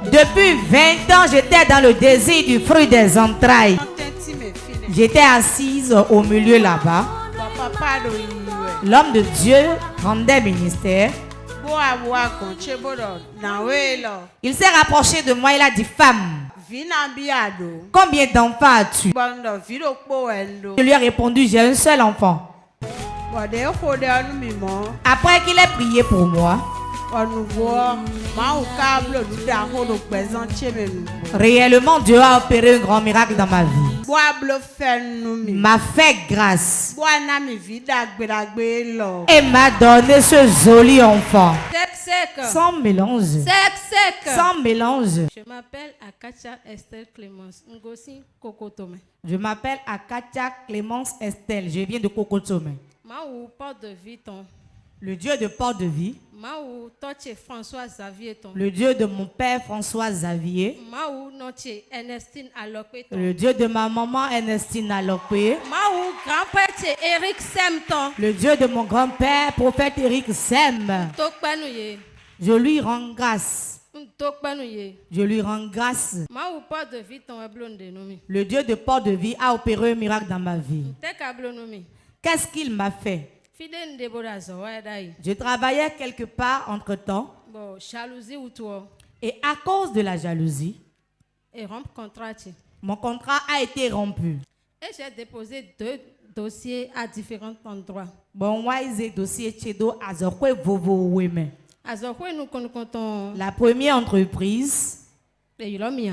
Depuis 20 ans, j'étais dans le désir du fruit des entrailles. J'étais assise au milieu là-bas. L'homme de Dieu rendait ministère. Il s'est rapproché de moi, il a dit: femme, combien d'enfants as-tu? Je lui ai répondu: j'ai un seul enfant. Après qu'il ait prié pour moi, réellement Dieu a opéré un grand miracle dans ma vie. M'a fait grâce et m'a donné ce joli enfant. Sans mélange. Sans mélange. Je m'appelle Akatia Estelle Clémence. Ngosi Kokotome. Je m'appelle Akatia Clémence Estelle. Je viens de Kokotome. Maou porte de vie ton. Le Dieu de Port de Vie. Maou toche François Xavier ton. Le Dieu de mon père François Xavier. Maou noche Ernestine Alokwe ton. Le Dieu de ma maman Ernestine Alokwe. Maou grand-père Eric Sem ton. Le Dieu de mon grand-père prophète Eric Sem. Tokpanouye. Je lui rends grâce. Tokpanouye. Je lui rends grâce. Maou porte de vie ton ablon de nomi. Le Dieu de Port de Vie a opéré un miracle dans ma vie. Tek ablon nomi. Qu'est-ce qu'il m'a fait? Fidèle Deborah Zowaïdaï. Je travaillais quelque part entre-temps. Bon, jalousie ou toi. Et à cause de la jalousie, Et rompre contrat. mon contrat a été rompu. Et j'ai déposé 2 dossiers à différents endroits. Bon, moi, j'ai dossier Chedo Azokwe Vovo Weme. Azokwe nous comptons. La première entreprise, Et il a mis.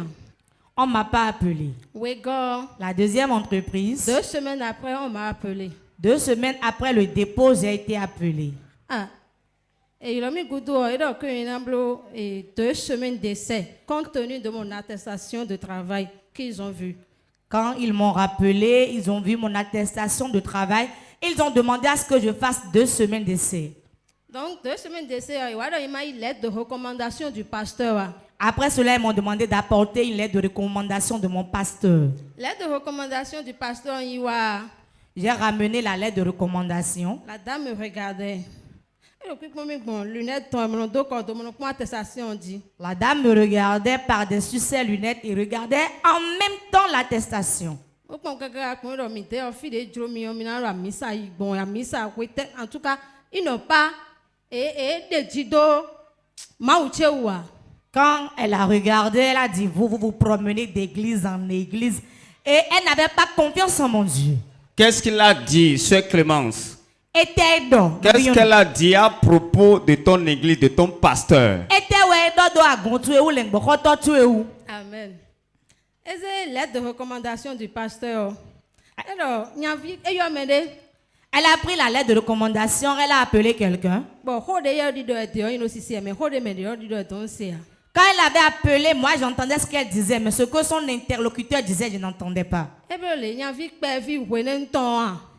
on ne m'a pas appelé. Wego. La deuxième entreprise, 2 semaines après, on m'a appelé. 2 semaines après le dépôt, j'ai été appelé. Ah. Et il a mis Goudou, il a eu 2 semaines d'essai, compte tenu de mon attestation de travail qu'ils ont vu. Quand ils m'ont rappelé, ils ont vu mon attestation de travail. Ils ont demandé à ce que je fasse 2 semaines d'essai. Donc, 2 semaines d'essai, il m'a eu lettre de recommandation du pasteur. Après cela, ils m'ont demandé d'apporter une lettre de recommandation de mon pasteur. Lettre de recommandation du pasteur, Iwa. J'ai ramené la lettre de recommandation. La dame me regardait. La dame me regardait par-dessus ses lunettes et regardait en même temps l'attestation. En tout cas, ils n'ont pas Quand elle a regardé, elle a dit: vous vous promenez d'église en église. Et elle n'avait pas confiance en mon Dieu. Qu'est-ce qu'il a dit, Sœur Clémence? Qu'est-ce qu'elle a dit à propos de ton église, de ton pasteur? Amen. Et c'est lettre de recommandation du pasteur. Alors, elle a pris la lettre de recommandation, elle a appelé quelqu'un. Bon, quand elle avait appelé, moi j'entendais ce qu'elle disait, mais ce que son interlocuteur disait, je n'entendais pas.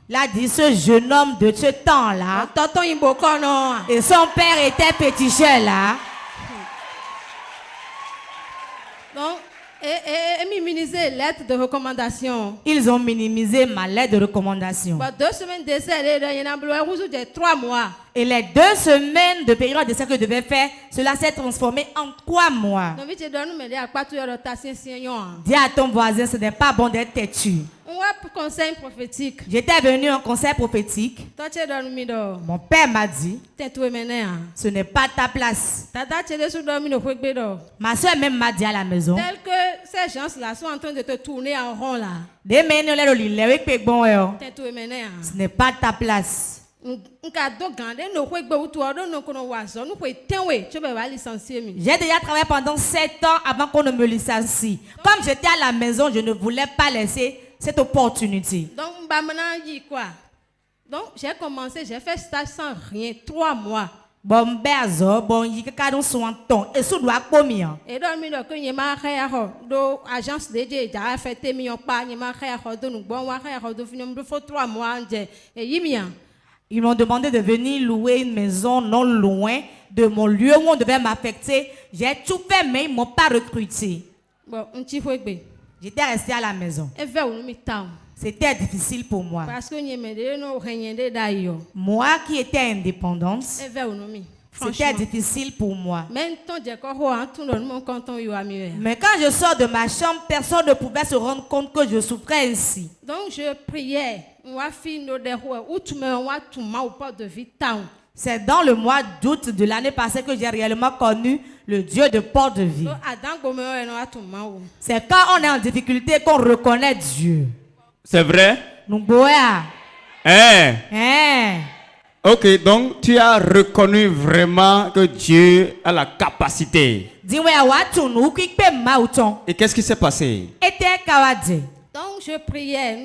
Il a dit: ce jeune homme de ce temps-là, et son père était péticheur là. Donc, et minimiser lettre de recommandation. Ils ont minimisé ma lettre de recommandation. 2 semaines d'essai, il y en a 3 mois. Et les 2 semaines de période d'essai que je devais faire, cela s'est transformé en 3 mois. Dis à ton voisin, ce n'est pas bon d'être têtu. Conseil prophétique. J'étais venu en conseil prophétique. Mon père m'a dit: ce n'est pas ta place. Ma soeur même m'a dit à la maison: tel que ces gens-là sont en train de te tourner en rond là. Ce n'est pas ta place. J'ai déjà travaillé pendant 7 ans avant qu'on ne me licencie. Comme j'étais à la maison, je ne voulais pas laisser cette opportunité. Donc j'ai commencé, j'ai fait stage sans rien, 3 mois. Bon, bon, il y a un son ton et sous doit combien. Et donc, il y a une agence dédiée, il a fait des millions par, il y a 3 mois. Ils m'ont demandé de venir louer une maison non loin de mon lieu où on devait m'affecter. J'ai tout fait, mais ils ne m'ont pas recruté. Bon, j'étais restée à la maison. C'était difficile pour moi. Parce que moi qui étais indépendante, C'était difficile pour moi. Mais quand je sors de ma chambre, personne ne pouvait se rendre compte que je souffrais ainsi. Donc je priais. C'est dans le mois d'août de l'année passée que j'ai réellement connu le Dieu de Port de Vie. C'est quand on est en difficulté qu'on reconnaît Dieu. C'est vrai? Hein? Ok, donc tu as reconnu vraiment que Dieu a la capacité. Et qu'est-ce qui s'est passé? Donc je priais.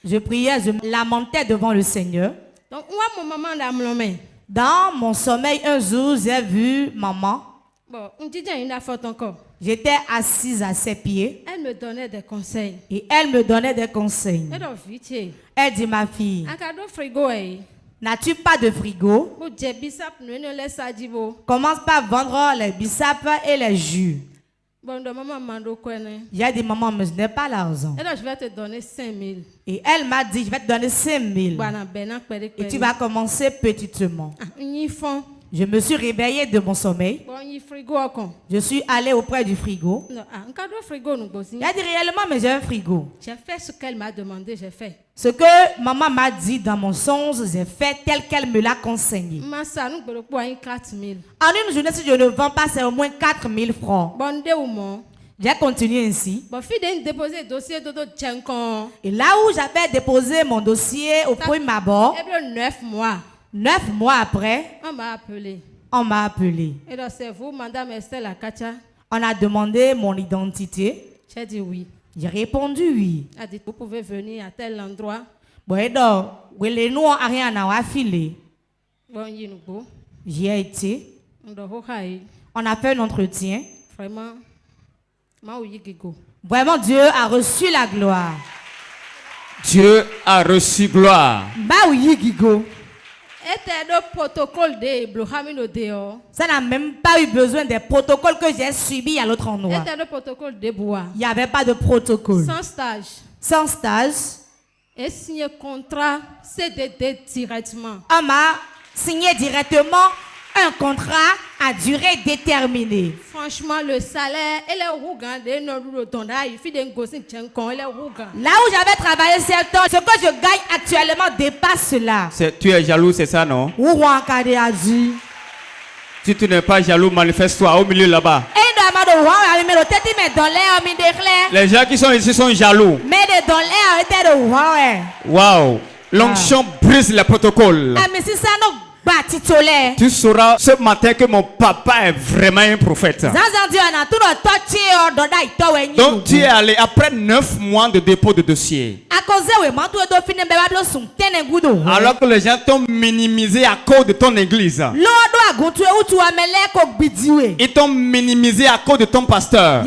Je priais, je lamentais devant le Seigneur. Donc, dans mon sommeil, un jour, j'ai vu maman. J'étais assise à ses pieds. Elle me donnait des conseils. Et elle me donnait des conseils. Elle dit, ma fille, n'as-tu pas de frigo? Commence par vendre les bissap et les jus. J'ai dit, maman, mais je n'ai pas l'argent. Alors, je vais te donner 5 000. Et elle m'a dit, je vais te donner 5 000. Et tu vas commencer petitement. Je me suis réveillée de mon sommeil. Je suis allée auprès du frigo. J'ai dit, réellement, mais j'ai un frigo. J'ai fait ce qu'elle m'a demandé, j'ai fait. Ce que maman m'a dit dans mon songe, j'ai fait tel qu'elle me l'a conseillé. En une journée, si je ne vends pas, c'est au moins 4 000 francs. J'ai continué ainsi. Et là où j'avais déposé mon dossier au premier abord, 9 mois après, on m'a appelé. Et donc c'est vous, Madame Estelle Akacha? On a demandé mon identité. J'ai dit oui. J'ai répondu oui. Elle a dit, vous pouvez venir à tel endroit. Bon, et donc, nous a rien à filer. J'y ai été. On a fait un entretien. Vraiment, Dieu a reçu la gloire. Dieu a reçu gloire. Ça n'a même pas eu besoin des protocoles que j'ai subis à l'autre endroit. Il n'y avait pas de protocole. Sans stage. Sans stage. Et signé contrat CDD directement. On m'a signé directement un contrat à durée déterminée. Franchement, le salaire, là où j'avais travaillé 7 ans, ce que je gagne actuellement dépasse cela. Tu es jaloux, c'est ça, non? Si tu n'es pas jaloux, manifeste-toi au milieu là-bas. Les gens qui sont ici sont jaloux. Waouh! L'onction brise les protocoles. Tu sauras ce matin que mon papa est vraiment un prophète. Donc tu es allé après 9 mois de dépôt de dossier. Alors que les gens t'ont minimisé à cause de ton église. Ils t'ont minimisé à cause de ton pasteur.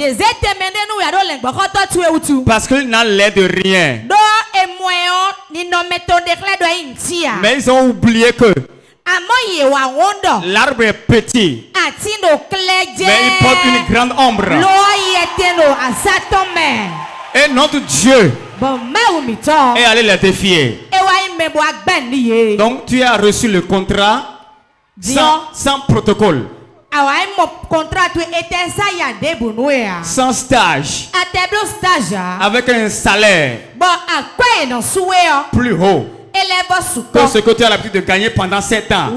Parce qu'il n'a l'air de rien. Mais ils ont oublié que l'arbre est petit, mais il porte une grande ombre. Et notre Dieu est allé les défier. Donc tu as reçu le contrat sans protocole, sans stage, avec un salaire plus haut que ce que tu as l'habitude de gagner pendant 7 ans.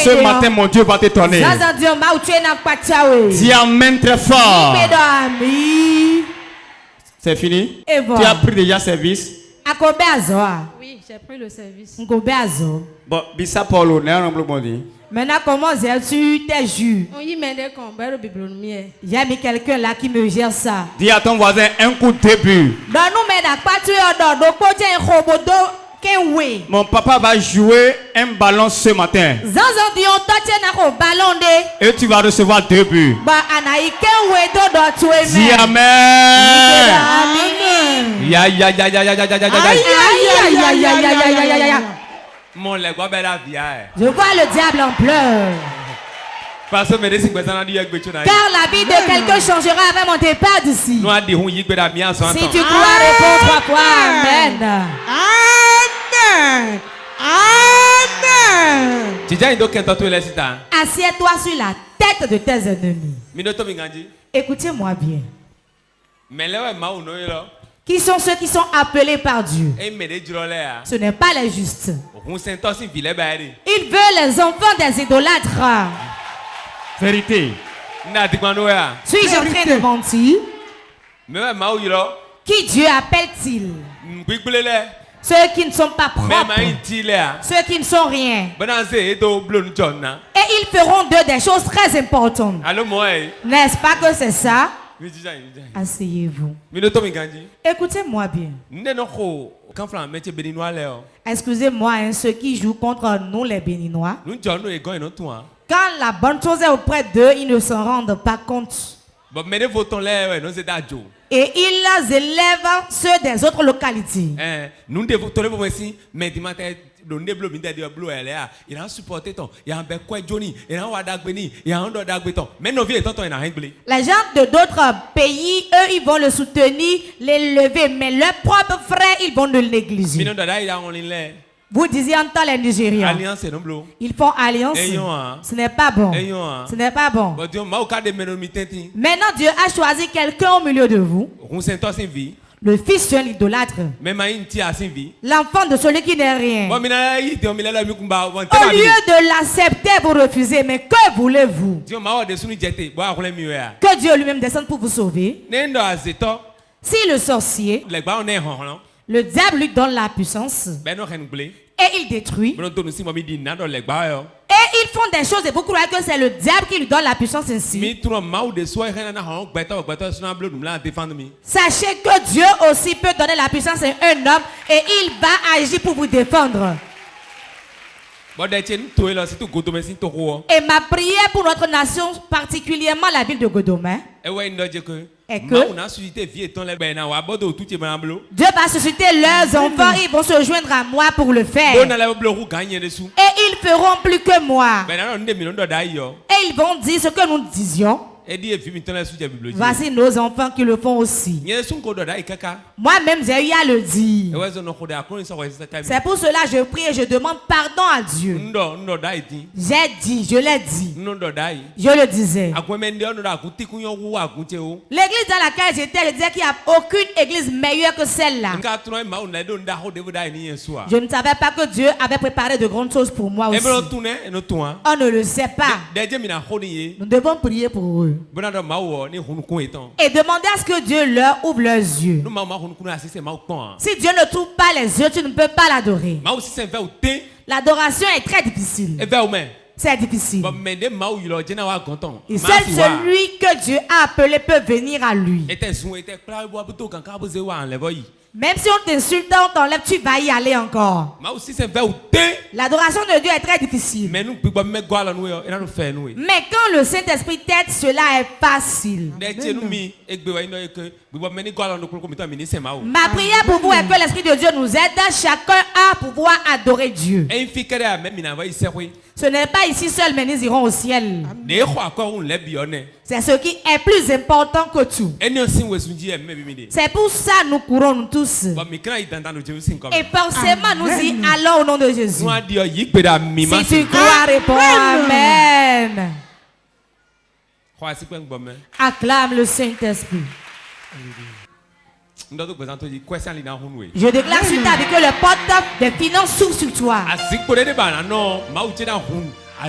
Ce matin, mon Dieu va t'étonner. Dis amen très fort. C'est fini? Tu as pris déjà service? Oui, j'ai pris le service. Bon, bisa Paulo, n'est-ce pas? Maintenant, comment gères-tu tes jus? J'ai mis quelqu'un là qui me gère ça. Dis à ton voisin un coup de début. Mon papa va jouer un ballon ce matin. Et tu vas recevoir 2 buts. Dis amen. Ya ya ya ya ya ya ya ya. Je vois le diable en pleurs. Car la vie de quelqu'un changera avant mon départ d'ici. Si tu crois, réponds 3 fois. Amen. Amen. Amen. Assieds-toi sur la tête de tes ennemis. Écoutez-moi bien. Qui sont ceux qui sont appelés par Dieu? Ce n'est pas les justes. Il veut les enfants des idolâtres. Vérité. Suis-je en train de mentir? Qui Dieu appelle-t-il? Ceux qui ne sont pas propres. Ceux qui ne sont rien. Et ils feront d'eux des choses très importantes. N'est-ce pas que c'est ça? Asseyez-vous. Écoutez-moi bien. Excusez-moi, hein, ceux qui jouent contre nous les Béninois. Quand la bonne chose est auprès d'eux, ils ne s'en rendent pas compte. Et ils élèvent ceux des autres localités. Les gens de d'autres pays, eux, ils vont le soutenir, l'élever, mais leurs propres frères, ils vont le négliger. Vous disiez en temps les Nigérians. Ils font alliance. Ce n'est pas bon. Ce n'est pas bon. Maintenant, Dieu a choisi quelqu'un au milieu de vous. Le fils d'un idolâtre. L'enfant de celui qui n'est rien. Au lieu de l'accepter, vous refusez. Mais que voulez-vous? Que Dieu lui-même descende pour vous sauver. Si le sorcier, le diable lui donne la puissance et il détruit. Et ils font des choses et vous croyez que c'est le diable qui lui donne la puissance ainsi. Sachez que Dieu aussi peut donner la puissance à un homme et il va agir pour vous défendre. Et ma prière pour notre nation, particulièrement la ville de Godomé, est que Dieu va susciter leurs enfants, ils vont se joindre à moi pour le faire. Et ils feront plus que moi. Et ils vont dire ce que nous disions. Voici nos enfants qui le font aussi. Moi-même, j'ai eu à le dire. C'est pour cela que je prie et je demande pardon à Dieu. J'ai dit, je l'ai dit. Je le disais. L'église dans laquelle j'étais, je disais qu'il n'y a aucune église meilleure que celle-là. Je ne savais pas que Dieu avait préparé de grandes choses pour moi aussi. On ne le sait pas. Nous devons prier pour eux. Et demander à ce que Dieu leur ouvre leurs yeux. Si Dieu ne trouve pas les yeux, tu ne peux pas l'adorer. L'adoration est très difficile. C'est difficile. Et seul celui que Dieu a appelé peut venir à lui. Même si on t'insulte, on t'enlève, tu vas y aller encore. L'adoration de Dieu est très difficile. Mais quand le Saint-Esprit t'aide, cela est facile. Ma prière pour vous est que l'Esprit de Dieu nous aide chacun à pouvoir adorer Dieu. Ce n'est pas ici seul, mais nous irons au ciel. C'est ce qui est plus important que tout. C'est pour ça que nous courons nous tous. Et forcément nous y allons au nom de Jésus. Si tu crois, réponds Amen. Acclame le Saint-Esprit. Je déclare sur ta vie que le porte des finances s'ouvre sur toi. S'il y a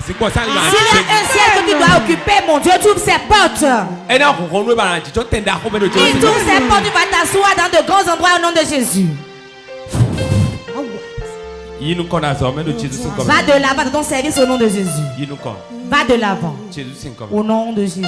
un ciel que tu dois occuper, mon Dieu, tu ouvres ses portes. Il ouvre ses portes, tu vas t'asseoir dans de grands endroits au nom de Jésus. Va de l'avant dans ton service au nom de Jésus. Va de l'avant au nom de Jésus.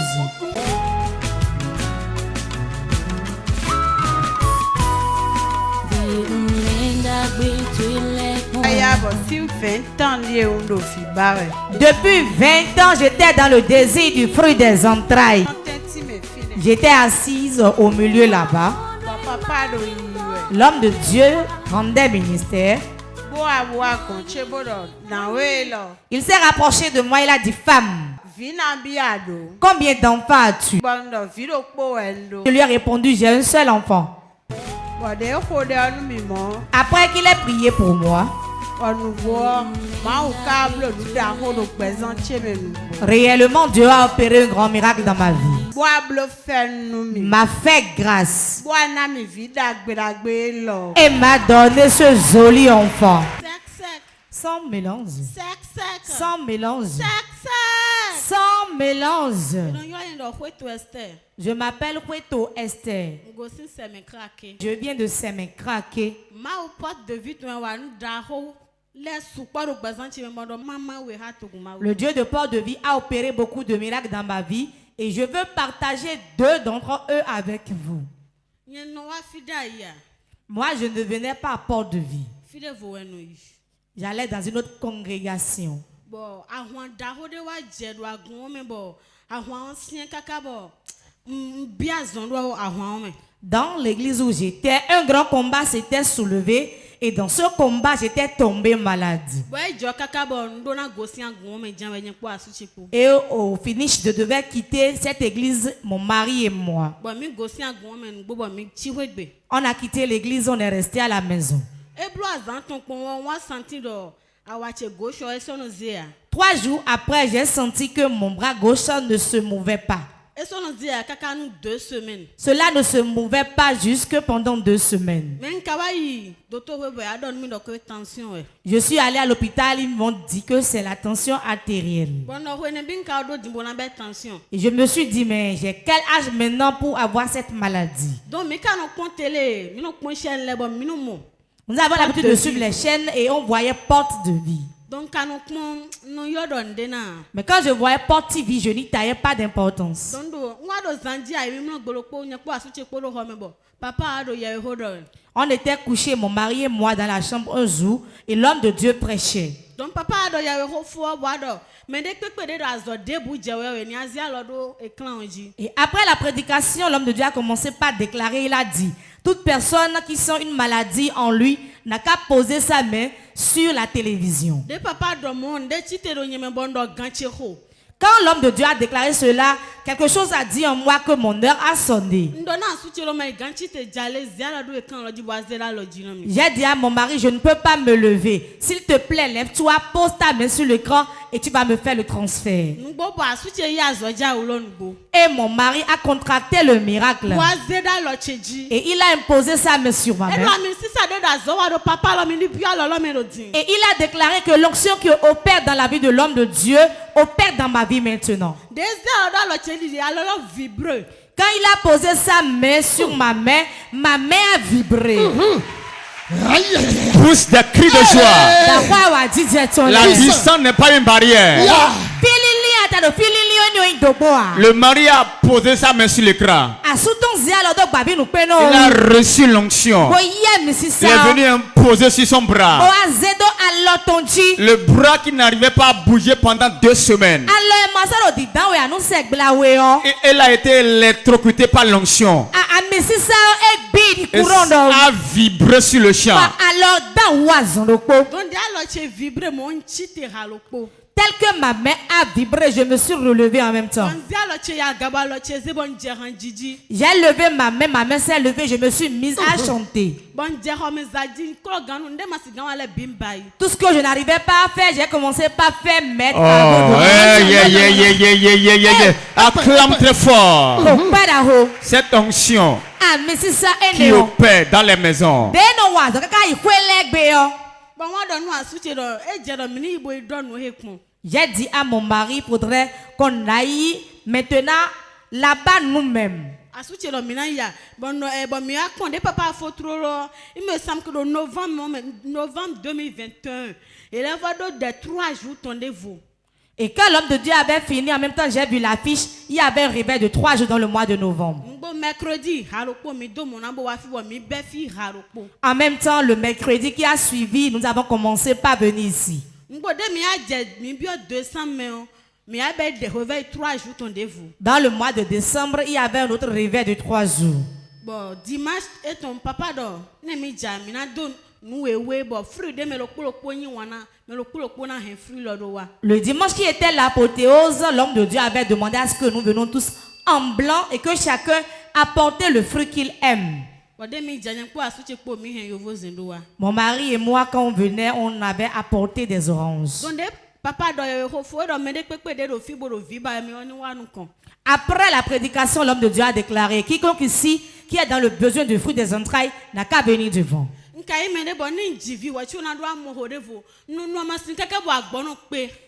Depuis 20 ans, j'étais dans le désir du fruit des entrailles. J'étais assise au milieu là-bas. L'homme de Dieu rendait ministère. Il s'est rapproché de moi, il a dit: femme, combien d'enfants as-tu? Je lui ai répondu: j'ai un seul enfant. Après qu'il ait prié pour moi, Réellement, Dieu a opéré un grand miracle dans ma vie. M'a fait grâce et m'a donné ce joli enfant. Sans mélange. Sans mélange. Sans mélange. Je m'appelle Kweto Esther. Je viens de Semekrake. Le Dieu de Port-de-Vie a opéré beaucoup de miracles dans ma vie et je veux partager 2 d'entre eux avec vous. Moi, je ne venais pas à Port-de-Vie. J'allais dans une autre congrégation. Dans l'église où j'étais, un grand combat s'était soulevé et dans ce combat, j'étais tombé malade. Et au finish, je devais quitter cette église, mon mari et moi. On a quitté l'église, on est resté à la maison. 3 jours après, j'ai senti que mon bras gauche ne se mouvait pas. Cela ne se mouvait pas jusque pendant 2 semaines. Je suis allé à l'hôpital, ils m'ont dit que c'est la tension artérielle. Et je me suis dit, mais j'ai quel âge maintenant pour avoir cette maladie? Nous avons l'habitude de suivre les chaînes et on voyait Porte de Vie. Mais quand je voyais Porte TV, je n'y taillais pas d'importance. On était couchés, mon mari et moi, dans la chambre un jour et l'homme de Dieu prêchait. Et après la prédication, l'homme de Dieu a commencé par déclarer, il a dit: toute personne qui sent une maladie en lui n'a qu'à poser sa main sur la télévision. Quand l'homme de Dieu a déclaré cela, quelque chose a dit en moi que mon heure a sonné. J'ai dit à mon mari, je ne peux pas me lever. S'il te plaît, lève-toi, pose ta main sur l'écran et tu vas me faire le transfert. Et mon mari a contracté le miracle. Et il a imposé sa main sur ma main. Et il a déclaré que l'onction qui opère dans la vie de l'homme de Dieu opère dans ma vie maintenant. Quand il a posé sa main sur ma main a vibré. Pousse des cris de joie. La distance n'est pas une barrière. Le mari a posé sa main sur l'écran. Il a reçu l'onction. Il est venu imposer sur son bras. Le bras qui n'arrivait pas à bouger pendant 2 semaines. Et elle a été électrocutée par l'onction. Et ça a vibré sur le champ. Tel que ma main a vibré, je me suis relevé en même temps. J'ai levé ma main s'est levée, je me suis mise à chanter. Tout ce que je n'arrivais pas à faire, j'ai commencé par faire mettre. Acclame très fort. Cette onction qui opère dans les maisons. J'ai dit à mon mari, il faudrait qu'on aille maintenant là-bas nous-mêmes. Il me semble que le novembre 2021, il y avait 3 jours, tendez-vous. Et quand l'homme de Dieu avait fini, en même temps j'ai vu l'affiche, il y avait un réveil de 3 jours dans le mois de novembre. En même temps, le mercredi qui a suivi, nous avons commencé par venir ici. Dans le mois de décembre, il y avait un autre réveil de 3 jours. Bon, dimanche, et ton papa dort. Le dimanche qui était l'apothéose, l'homme de Dieu avait demandé à ce que nous venions tous en blanc et que chacun apportait le fruit qu'il aime. Mon mari et moi, quand on venait, on avait apporté des oranges. Après la prédication, l'homme de Dieu a déclaré: quiconque ici qui est dans le besoin du fruit des entrailles n'a qu'à venir devant.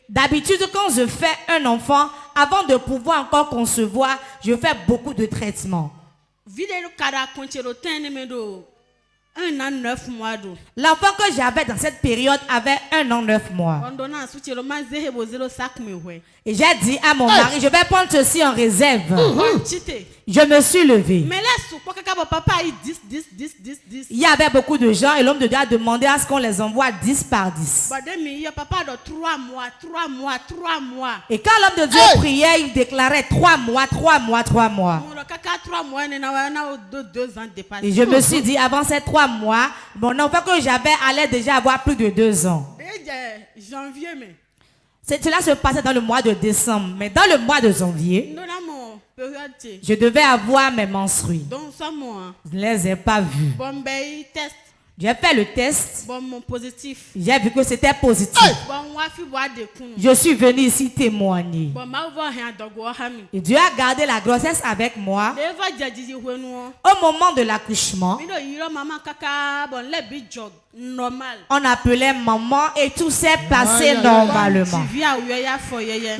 D'habitude, quand je fais un enfant, avant de pouvoir encore concevoir, je fais beaucoup de traitements. L'enfant que j'avais dans cette période avait 1 an 9 mois. Et j'ai dit à mon mari: je vais prendre ceci en réserve. Je me suis levée. Il y avait beaucoup de gens et l'homme de Dieu a demandé à ce qu'on les envoie 10 par 10. Et quand l'homme de Dieu priait, il déclarait 3 mois, 3 mois, 3 mois. Et je me suis dit, avant ces 3 mois, mon enfant que j'avais allait déjà avoir plus de 2 ans. Cela se passait dans le mois de décembre, mais dans le mois de janvier, je devais avoir mes menstrues. Je ne les ai pas vus. J'ai fait le test. J'ai vu que c'était positif. Je suis venue ici témoigner. Et Dieu a gardé la grossesse avec moi. Au moment de l'accouchement, on appelait maman et tout s'est passé normalement.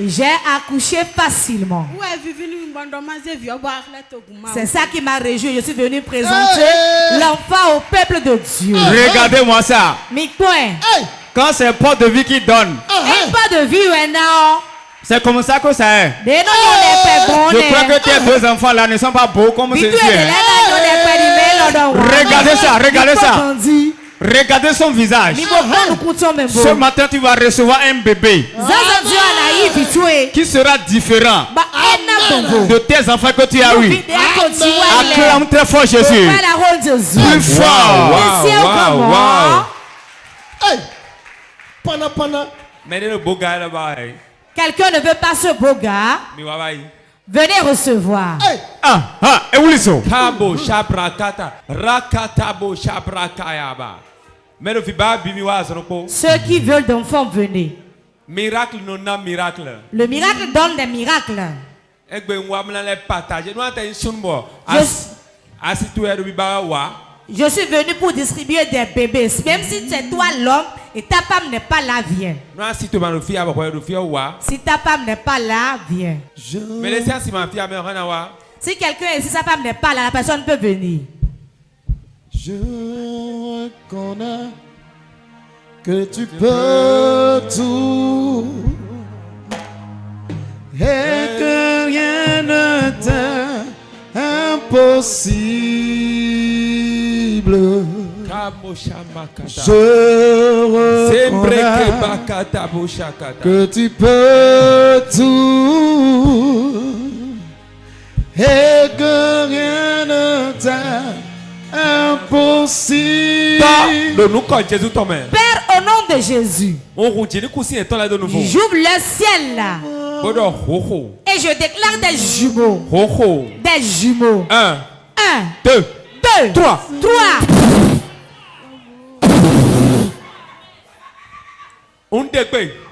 J'ai accouché facilement. C'est ça qui m'a réjoui. Je suis venue présenter l'enfant au peuple de Dieu. Regardez-moi ça. Quand c'est pas de vie qui donne, pas de vie, c'est comme ça que ça est. Je crois que tes 2 enfants là ne sont pas beaux comme ceci. Regardez ça, regardez ça. Regardez son visage. Ce matin, tu vas recevoir un bébé qui sera différent de tes enfants que tu as eu. Acclame très fort Jésus. Plus fort. Quelqu'un ne veut pas ce beau gars? Venez recevoir. Ceux qui veulent d'enfants, venez. Miracle non miracle. Le miracle donne des miracles. Je suis venu pour distribuer des bébés. Même si c'est toi l'homme et ta femme n'est pas là, viens. Si ta femme n'est pas là, viens. Si quelqu'un et si sa femme n'est pas là, la personne peut venir. Je reconnais que tu peux tout et que rien ne t'est impossible. Je reconnais que tu peux tout et que rien ne t'est impossible. Père, au nom de Jésus, j'ouvre le ciel là et je déclare des jumeaux. Des jumeaux. 1, 2, 3.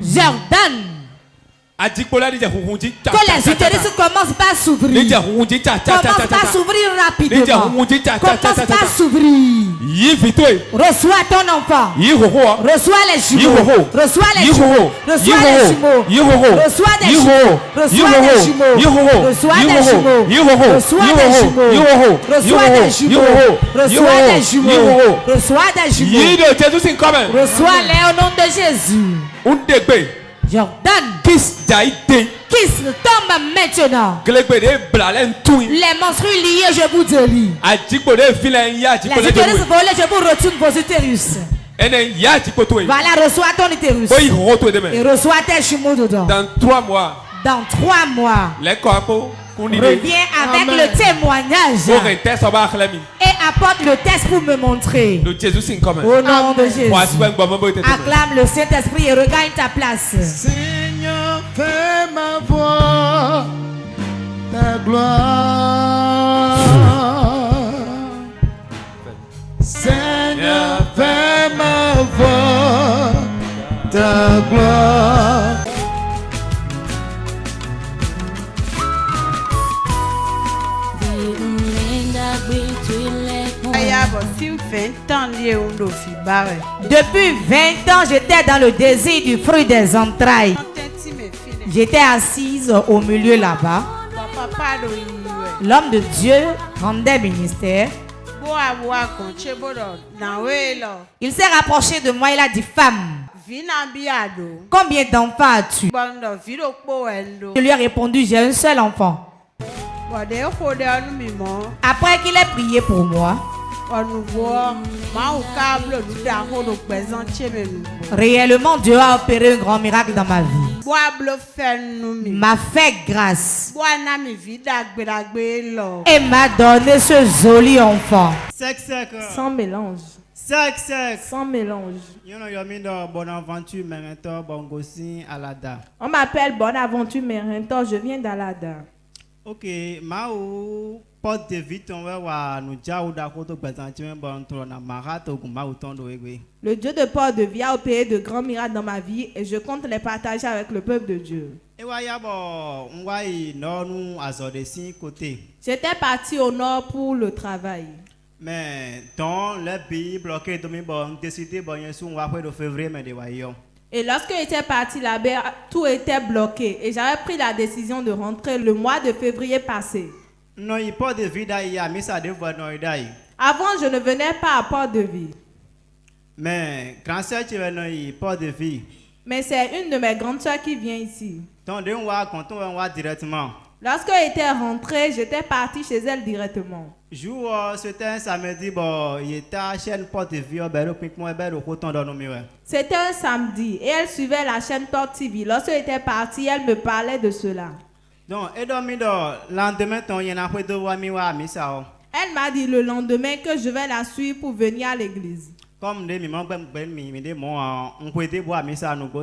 Jordan. Que les utérus commencent par s'ouvrir. Commence par s'ouvrir rapidement. Commence par s'ouvrir. Reçois ton enfant. Reçois les jumeaux. Reçois les jumeaux. Reçois les jumeaux. Reçois des jumeaux. Reçois des jumeaux. Reçois des jumeaux. Reçois des jumeaux. Reçois des jumeaux. Reçois des jumeaux. Reçois des jumeaux. Reçois les au nom de Jésus. Jordan. Kiss tombe maintenant. Les menstrues liées, je vous délie. Les utérus volés, je vous retourne vos utérus. Voilà, reçois ton utérus. Et reçois tes jumeaux dedans. Dans 3 mois. Reviens avec le témoignage. Et apporte le test pour me montrer. Au nom de Jésus. Acclame le Saint-Esprit et regagne ta place. Seigneur, fais ma voix ta gloire. Depuis 20 ans, j'étais dans le désir du fruit des entrailles. J'étais assise au milieu là-bas. L'homme de Dieu rendait ministère. Il s'est rapproché de moi, il a dit: femme, combien d'enfants as-tu? Je lui ai répondu: j'ai un seul enfant. Après qu'il ait prié pour moi, réellement Dieu a opéré un grand miracle dans ma vie. M'a fait grâce et m'a donné ce joli enfant. Sans mélange. Sans mélange. On m'appelle Bonaventure Merintor, je viens d'Alada. Ok, Mao porte de vie ton le Dieu de Port de Vie a opéré de grands miracles dans ma vie et je compte les partager avec le peuple de Dieu. J'étais parti au nord pour le travail. Mais dans les pays bloqués, décidé de février, et lorsque j'étais parti là-bas, tout était bloqué et j'avais pris la décision de rentrer le mois de février passé. Avant, je ne venais pas à Port de Vie. Mais c'est une de mes grandes soeurs qui vient ici. Lorsque j'étais rentré, j'étais parti chez elle directement. C'était un samedi, c'était un samedi et elle suivait la chaîne Port TV. Lorsque j'étais parti, elle me parlait de cela. Elle m'a dit le lendemain que je vais la suivre pour venir à l'église.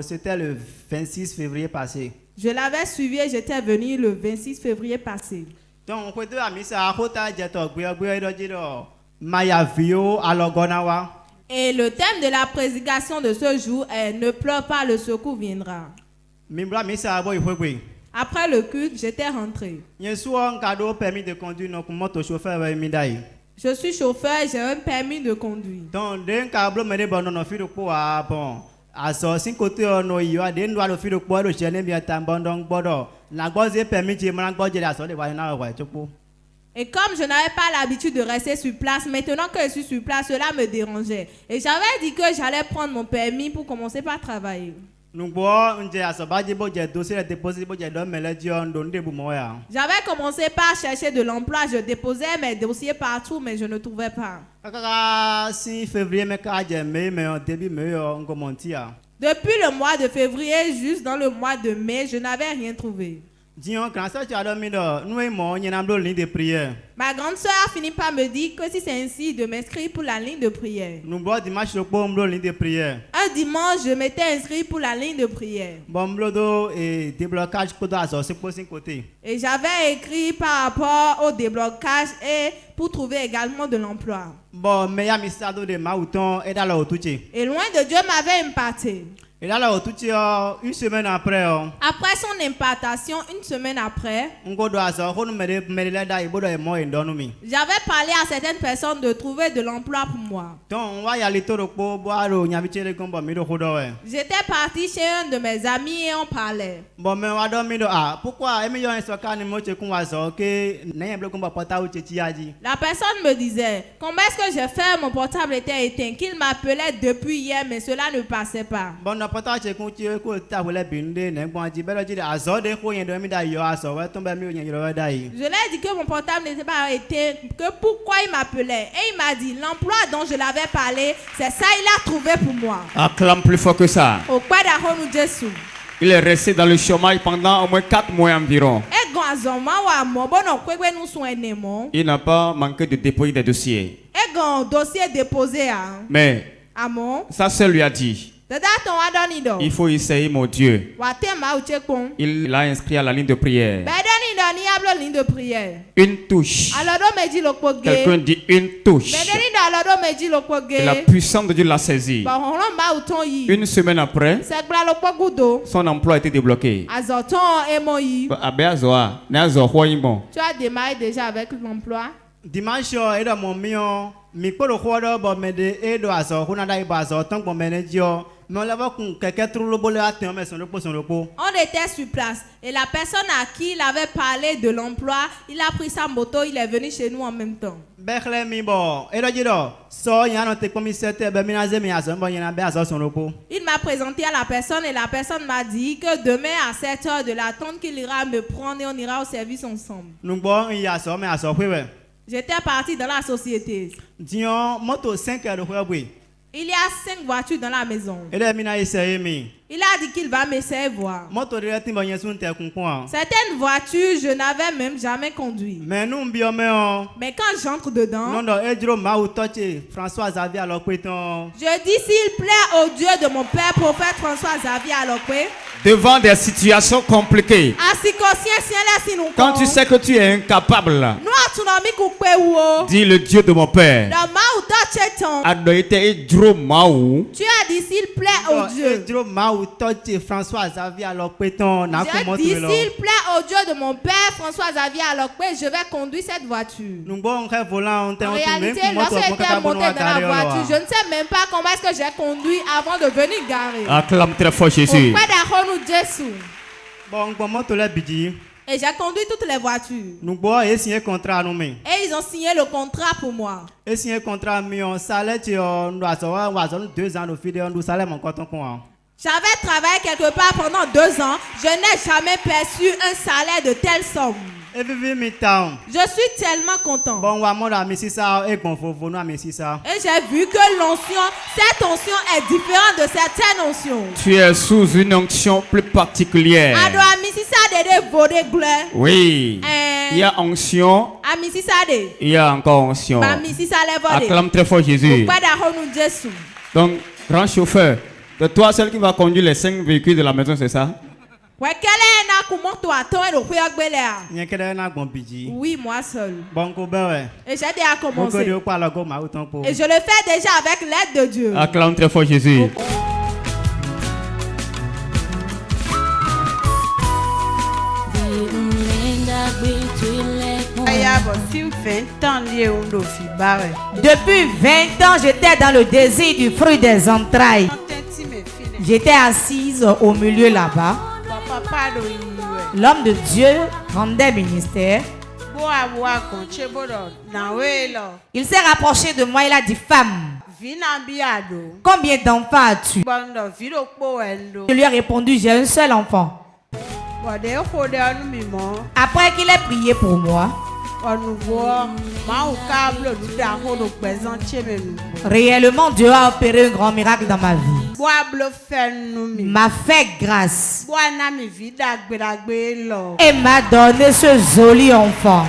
C'était le 26 février passé. Je l'avais suivi et j'étais venu le 26 février passé. Et le thème de la prédication de ce jour est: ne pleure pas, le secours viendra. Après le culte, j'étais rentré. Je suis chauffeur, j'ai un permis de conduire. Et comme je n'avais pas l'habitude de rester sur place, maintenant que je suis sur place, cela me dérangeait. Et j'avais dit que j'allais prendre mon permis pour commencer par travailler. J'avais commencé par chercher de l'emploi, je déposais mes dossiers partout, mais je ne trouvais pas. Depuis le mois de février, juste dans le mois de mai, je n'avais rien trouvé. Ma grande soeur a fini par me dire que si c'est ainsi, de m'inscrire pour la ligne de prière. Un dimanche, je m'étais inscrit pour la ligne de prière. Et j'avais écrit par rapport au déblocage et pour trouver également de l'emploi. Et loin de Dieu m'avait imparté. Et là, une semaine après, après son impartation, une semaine après, j'avais parlé à certaines personnes de trouver de l'emploi pour moi. J'étais parti chez un de mes amis et on parlait. La personne me disait: comment est-ce que j'ai fait, mon portable était éteint, qu'il m'appelait depuis hier mais cela ne passait pas. Je lui ai dit que mon portable n'était pas éteint, que pourquoi il m'appelait. Et il m'a dit: l'emploi dont je l'avais parlé, c'est ça il a trouvé pour moi. Acclame plus fort que ça. Il est resté dans le chômage pendant au moins 4 mois environ. Il n'a pas manqué de déposer des dossiers. Mais sa sœur lui a dit: il faut essayer mon Dieu. Il l'a inscrit à la ligne de prière. Une touche. Quelqu'un dit une touche. Et la puissance de Dieu l'a saisi. Une semaine après, son emploi a été débloqué. Tu as démarré déjà avec l'emploi? Dimanche, et dans mon mion, mi polo khodo bo mede e do aso, kuna dai bazo, tant bon menedio. Mais on l'a vu quelqu'un trouve le bol à terre, mais son repos. On était sur place et la personne à qui il avait parlé de l'emploi, il a pris sa moto, il est venu chez nous en même temps. Il m'a présenté à la personne et la personne m'a dit que demain à 7h de la tente qu'il ira me prendre et on ira au service ensemble. J'étais parti dans la société. Il y a 5 voitures dans la maison. Il a dit qu'il va m'essayer voir. Certaines voitures, je n'avais même jamais conduit. Mais quand j'entre dedans, je dis s'il plaît au Dieu de mon père, prophète François Xavier Alokwe, devant des situations compliquées, quand tu sais que tu es incapable, dis le Dieu de mon père. Tu as dit s'il plaît au Dieu. Je dis s'il plaît au Dieu de mon père François Xavier Alokwe, je vais conduire cette voiture. En réalité, lorsque j'étais monté dans la voiture, je ne sais même pas comment est-ce que j'ai conduit avant de venir garer. Acclame très fort Jésus. Et j'ai conduit toutes les voitures. Et ils ont signé le contrat pour moi. J'avais travaillé quelque part pendant 2 ans. Je n'ai jamais perçu un salaire de telle somme. Je suis tellement content. Et j'ai vu que l'onction, cette onction est différente de certaines onction. Tu es sous une onction plus particulière. Oui. Il y a onction. Il y a encore onction. Acclame très fort Jésus. Donc, grand chauffeur, de toi, celle qui va conduire les 5 véhicules de la maison, c'est ça? Oui, moi seul. Et j'ai déjà commencé. Et je le fais déjà avec l'aide de Dieu. Acclame très fort Jésus. Depuis 20 ans, j'étais dans le désir du fruit des entrailles. J'étais assise au milieu là-bas. L'homme de Dieu rendait ministère. Il s'est rapproché de moi, il a dit: femme, combien d'enfants as-tu? Je lui ai répondu: j'ai un seul enfant. Après qu'il ait prié pour moi, réellement Dieu a opéré un grand miracle dans ma vie. M'a fait grâce et m'a donné ce joli enfant.